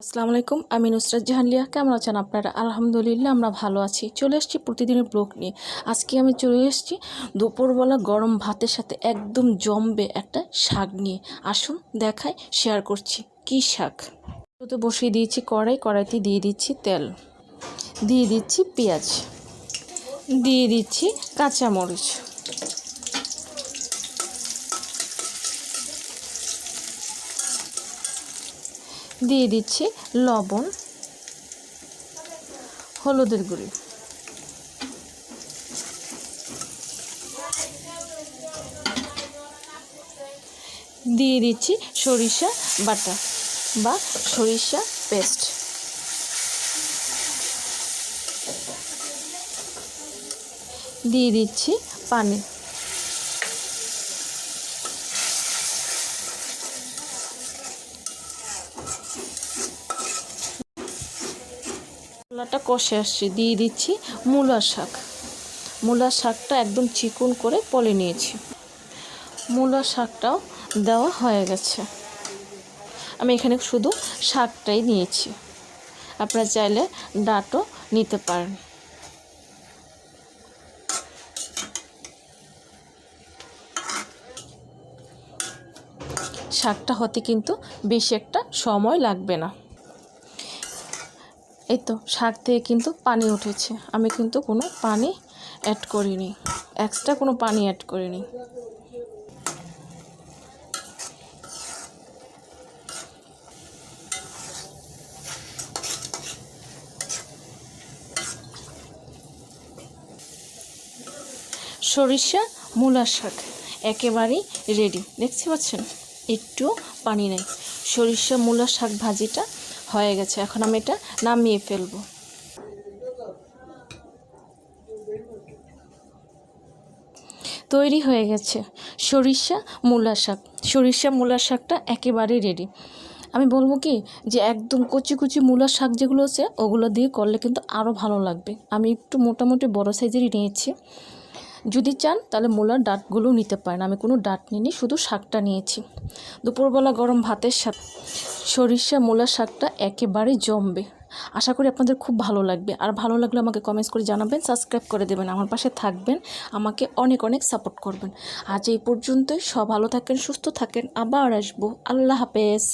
আসসালামু আলাইকুম, আমি নুসরাত জাহান লিয়া। কেমন আছেন আপনারা? আলহামদুলিল্লাহ আমরা ভালো আছি। চলে এসেছি প্রতিদিনের ব্লগ নিয়ে। আজকে আমি চলে এসেছি দুপুরবেলা গরম ভাতের সাথে একদম জমবে একটা শাক নিয়ে। আসুন দেখাই, শেয়ার করছি কি শাক। তো বসিয়ে দিয়েছি কড়াইতে দিয়ে দিচ্ছি তেল, দিয়ে দিচ্ছি পেঁয়াজ, দিয়ে দিচ্ছি কাঁচামরিচ, দিয়ে দিচ্ছি লবণ, হলুদের গুঁড়ি, দিয়ে দিচ্ছি সরিষা বাটা বা সরিষা পেস্ট, দিয়ে দিচ্ছি পানি। মশলাটা কষে আসছে, দিয়ে দিচ্ছি মূলা শাক। মূলা শাকটা একদম চিকন করে পলে নিয়েছি। মূলা শাকটাও দেওয়া হয়ে গেছে। আমি এখানে শুধু শাকটাই নিয়েছি, আপনারা চাইলে ডাঁটও নিতে পারেন। শাকটা হতে কিন্তু বেশি একটা সময় লাগবে না। এই তো শাক থেকে কিন্তু পানি উঠেছে, আমি কিন্তু কোনো পানি অ্যাড করিনি, এক্সট্রা কোনো পানি অ্যাড করিনি। সরিষা মূলা শাক একেবারেই রেডি, দেখতে পাচ্ছেন একটু পানি নেই। সরিষা মূলা শাক ভাজিটা হয়ে গেছে, এখন আমি এটা নামিয়ে ফেলবো। তৈরি হয়ে গেছে সরিষা মূলা শাক। সরিষা মূলা শাকটা একেবারে রেডি। আমি বলবো কি যে একদম কচি কচি মূলা শাক যেগুলো আছে ওগুলো দিয়ে করলে কিন্তু আরও ভালো লাগবে। আমি একটু মোটামুটি বড় সাইজেরই নিয়েছি, যদি চান তাহলে মূলার ডাঁটগুলোও নিতে পারেন। আমি কোনো ডাঁট নিইনি, শুধু শাকটা নিয়েছি। দুপুরবেলা গরম ভাতের সাথে সরিষা মূলা শাকটা একেবারে জমবে। আশা করি আপনাদের খুব ভালো লাগবে। আর ভালো লাগলে আমাকে কমেন্টস করে জানাবেন, সাবস্ক্রাইব করে দেবেন, আমার পাশে থাকবেন, আমাকে অনেক অনেক সাপোর্ট করবেন। আজ এই পর্যন্তই। সব ভালো থাকেন, সুস্থ থাকেন, আবার আসবো। আল্লাহ হাফেজ।